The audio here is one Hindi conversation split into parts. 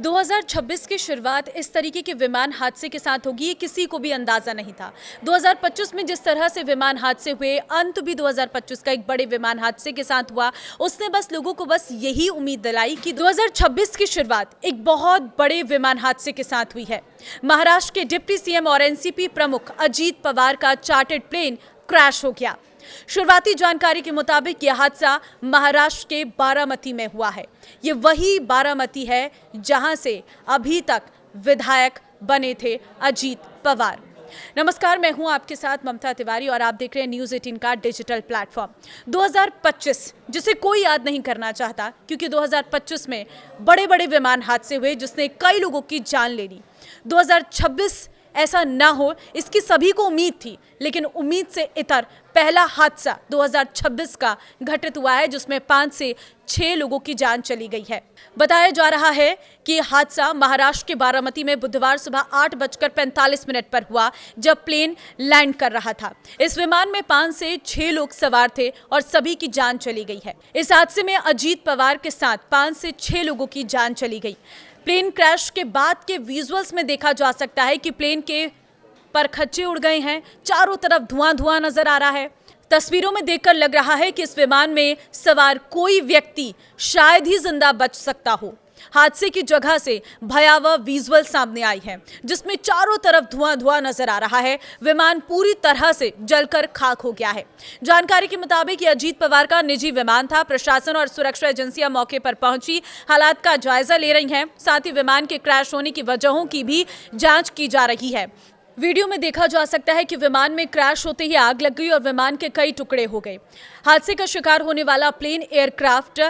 2026 की शुरुआत इस तरीके के विमान हादसे के साथ होगी, ये किसी को भी अंदाजा नहीं था। 2025 में जिस तरह से विमान हादसे हुए, अंत भी 2025 का एक बड़े विमान हादसे के साथ हुआ। उसने बस लोगों को बस यही उम्मीद दिलाई कि 2026 की शुरुआत एक बहुत बड़े विमान हादसे के साथ हुई है। महाराष्ट्र के डिप्टी सीएम और एनसीपी प्रमुख अजीत पवार का चार्टर्ड प्लेन क्रैश हो गया। शुरुआती जानकारी के मुताबिक यह हादसा महाराष्ट्र के बारामती में हुआ है। ये वही बारामती है जहां से अभी तक विधायक बने थे अजीत पवार। नमस्कार, मैं हूं आपके साथ ममता तिवारी और आप देख रहे हैं न्यूज़ 18 का डिजिटल प्लेटफॉर्म। 2025 जिसे कोई याद नहीं करना चाहता, क्योंकि 2025 में बड़े बड़े विमान हादसे हुए जिसने कई लोगों की जान ले ली। 2026 ऐसा ना हो इसकी सभी को उम्मीद थी, लेकिन उम्मीद से इतर पहला हादसा 2026 का घटित हुआ है जिसमें 5 से 6 लोगों की जान चली गई है। बताया जा रहा है कि हादसा महाराष्ट्र के बारामती में बुधवार सुबह 8:45 पर हुआ, जब प्लेन लैंड कर रहा था। इस विमान में 5 से 6 लोग सवार थे और सभी की जान चली गई है। इस हादसे में अजीत पवार के साथ 5 से 6 लोगों की जान चली गई। प्लेन क्रैश के बाद के विजुअल्स में देखा जा सकता है कि प्लेन के परखच्चे उड़ गए हैं, चारों तरफ धुआं धुआं नजर आ रहा है। तस्वीरों में देखकर लग रहा है कि इस विमान में सवार कोई व्यक्ति शायद ही जिंदा बच सकता हो। हादसे की जगह से भयावह विजुअल सामने आई है जिसमें चारों तरफ धुआं धुआं नजर आ रहा है। विमान पूरी तरह से जलकर खाक हो गया है। जानकारी के मुताबिक ये अजीत पवार का निजी विमान था। प्रशासन और सुरक्षा एजेंसियां मौके पर पहुंची हालात का जायजा ले रही हैं। साथ ही विमान के क्रैश होने की वजहों की भी जांच की जा रही है। वीडियो में देखा जा सकता है कि विमान में क्रैश होते ही आग लग गई और विमान के कई टुकड़े हो गए। हादसे का शिकार होने वाला प्लेन एयरक्राफ्ट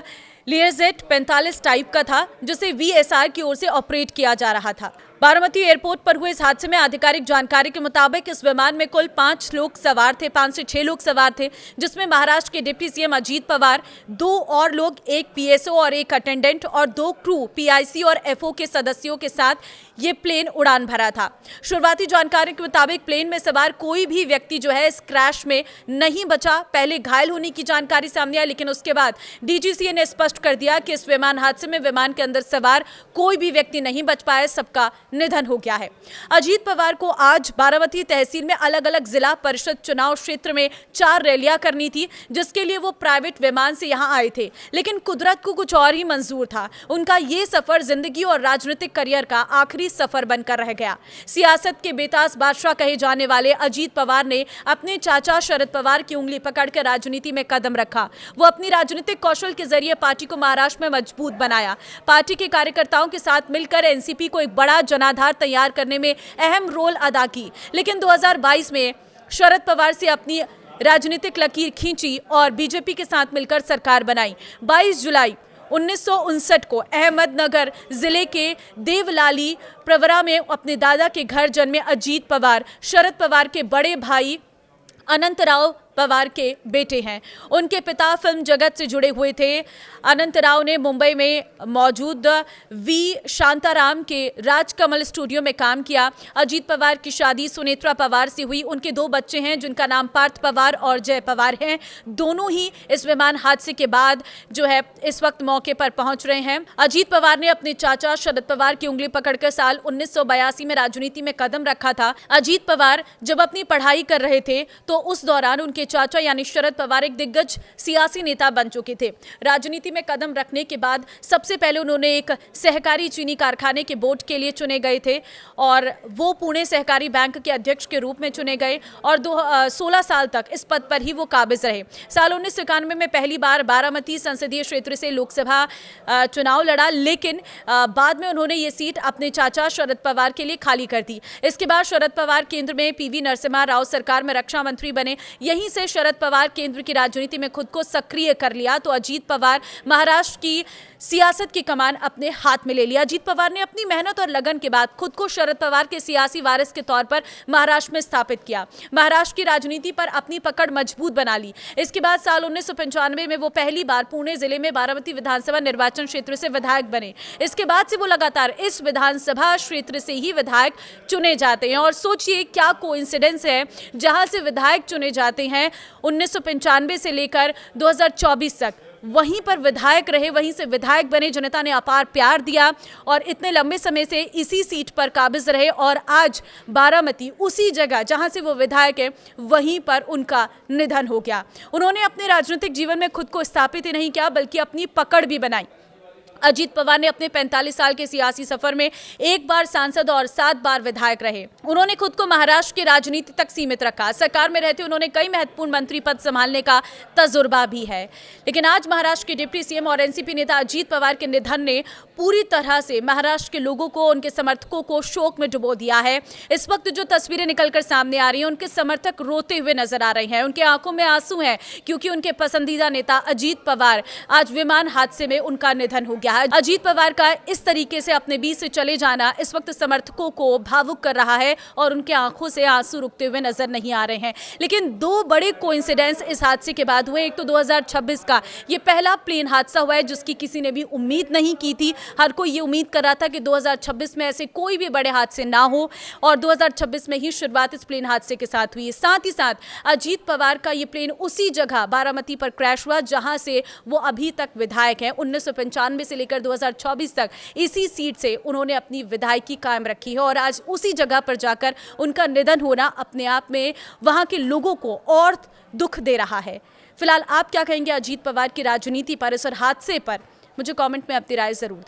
लियरजेट 45 टाइप का था, जिसे वीएसआर की ओर से ऑपरेट किया जा रहा था। बारामती एयरपोर्ट पर हुए इस हादसे में आधिकारिक जानकारी के मुताबिक इस विमान में कुल 5 लोग सवार थे, 5 से 6 लोग सवार थे, जिसमें महाराष्ट्र के डिप्टी सीएम अजीत पवार, 2 और लोग, एक पीएसओ और एक अटेंडेंट और 2 क्रू पीआईसी और एफओ के सदस्यों के साथ ये प्लेन उड़ान भरा था। शुरुआती जानकारी के मुताबिक प्लेन में सवार कोई भी व्यक्ति जो है इस क्रैश में नहीं बचा। पहले घायल होने की जानकारी सामने आई, लेकिन उसके बाद डीजीसीए ने स्पष्ट कर दिया कि इस विमान हादसे में विमान के अंदर सवार कोई भी व्यक्ति नहीं बच पाया, सबका निधन हो गया है। अजीत पवार को आज बारामती तहसील में अलग अलग जिला परिषद चुनाव क्षेत्र में 4 रैलियां करनी थी, जिसके लिए वो प्राइवेट विमान से यहां आए थे, लेकिन कुदरत को कुछ और ही मंजूर था। उनका ये सफर जिंदगी और राजनीतिक करियर का आखिरी सफर बनकर रह गया। सियासत के बेताज बादशाह कहे जाने वाले अजीत पवार ने अपने चाचा शरद पवार की उंगली पकड़कर राजनीति में कदम रखा। वो अपनी राजनीतिक कौशल के जरिए पार्टी को महाराष्ट्र में मजबूत बनाया। पार्टी के कार्यकर्ताओं के साथ मिलकर एनसीपी को एक बड़ा जनाधार तैयार करने में अहम रोल अदा की। लेकिन 2022 में शरद पवार से अपनी राजनीतिक लकीर खींची और बीजेपी के साथ मिलकर सरकार बनाई। 22 जुलाई 1959 को अहमदनगर जिले के देवलाली प्रवरा में अपने दादा के घर जन्मे अजीत पवार शरद पवार के बड़े भाई अनंतराव पवार के बेटे हैं। उनके पिता फिल्म जगत से जुड़े हुए थे। अनंतराव ने मुंबई में मौजूद वी शांताराम के राजकमल स्टूडियो में काम किया। अजीत पवार की शादी सुनेत्रा पवार से हुई। उनके 2 बच्चे हैं जिनका नाम पार्थ पवार और जय पवार हैं। दोनों ही इस विमान हादसे के बाद जो है इस वक्त मौके पर पहुंच रहे हैं। अजीत पवार ने अपने चाचा शरद पवार की उंगली पकड़कर साल 1982 में राजनीति में कदम रखा था। अजीत पवार जब अपनी पढ़ाई कर रहे थे तो उस दौरान उनके चाचा यानी शरद पवार एक दिग्गज सियासी नेता बन चुके थे। राजनीति में कदम रखने के बाद सबसे पहले उन्होंने एक सहकारी चीनी कारखाने के बोर्ड के लिए चुने गए थे और वो पुणे सहकारी बैंक के अध्यक्ष के रूप में चुने गए और 16 साल तक इस पद पर ही वो काबिज रहे। साल 1991 में पहली बार बारामती संसदीय क्षेत्र से लोकसभा चुनाव लड़ा, लेकिन बाद में उन्होंने ये सीट अपने चाचा शरद पवार के लिए खाली कर दी। इसके बाद शरद पवार केंद्र में पीवी नरसिम्हा राव सरकार में रक्षा मंत्री बने। यहीं से शरद पवार केंद्र की राजनीति में खुद को सक्रिय कर लिया तो अजीत पवार महाराष्ट्र की सियासत की कमान अपने हाथ में ले लिया। अजीत पवार ने अपनी मेहनत और लगन के बाद खुद को शरद पवार के सियासी वारिस के तौर पर महाराष्ट्र में स्थापित किया। महाराष्ट्र की राजनीति पर अपनी पकड़ मजबूत बना ली। इसके बाद साल 1995 में वो पहली बार पुणे जिले में बारामती विधानसभा निर्वाचन क्षेत्र से विधायक बने। इसके बाद से वो लगातार इस विधानसभा क्षेत्र से ही विधायक चुने जाते हैं और सोचिए क्या कोइंसिडेंस है, जहां से विधायक चुने जाते हैं 1995 से लेकर 2024 तक वहीं पर विधायक रहे, वहीं से विधायक बने, जनता ने अपार प्यार दिया और इतने लंबे समय से इसी सीट पर काबिज रहे और आज बारामती उसी जगह जहां से वो विधायक है वहीं पर उनका निधन हो गया। उन्होंने अपने राजनीतिक जीवन में खुद को स्थापित ही नहीं किया बल्कि अपनी पकड़ भी बनाई। अजीत पवार ने अपने 45 साल के सियासी सफर में 1 बार सांसद और 7 बार विधायक रहे। उन्होंने खुद को महाराष्ट्र की राजनीति तक सीमित रखा। सरकार में रहते उन्होंने कई महत्वपूर्ण मंत्री पद संभालने का तजुर्बा भी है। लेकिन आज महाराष्ट्र के डिप्टी सीएम और एनसीपी नेता अजीत पवार के निधन ने पूरी तरह से महाराष्ट्र के लोगों को, उनके समर्थकों को शोक में डुबो दिया है। इस वक्त जो तस्वीरें निकलकर सामने आ रही हैं, उनके समर्थक रोते हुए नजर आ रहे हैं, उनके आंखों में आंसू हैं क्योंकि उनके पसंदीदा नेता अजीत पवार आज विमान हादसे में उनका निधन हो गया। अजीत पवार का इस तरीके से अपने बीच से चले जाना इस वक्त समर्थकों को भावुक कर रहा है और उनके आंखों से आंसू रुकते हुए नजर नहीं आ रहे हैं। लेकिन 2 बड़े कोइंसिडेंस इस हादसे के बाद हुए। एक तो 2026 का ये पहला प्लेन हादसा हुआ है जिसकी किसी ने भी उम्मीद नहीं की थी। हर कोई ये उम्मीद कर रहा था कि 2026 में ऐसे कोई भी बड़े हादसे ना हो और 2026 में ही शुरुआत इस प्लेन हादसे के साथ हुई। साथ ही साथ अजीत पवार का ये प्लेन उसी जगह बारामती पर क्रैश हुआ जहां से वो अभी तक विधायक हैं। 1995 से लेकर 2024 तक इसी सीट से उन्होंने अपनी विधायकी कायम रखी है और आज उसी जगह पर जाकर उनका निधन होना अपने आप में वहां के लोगों को और दुख दे रहा है। फिलहाल आप क्या कहेंगे अजीत पवार की राजनीति पर, इस हादसे पर? मुझे कमेंट में अपनी राय जरूर दें।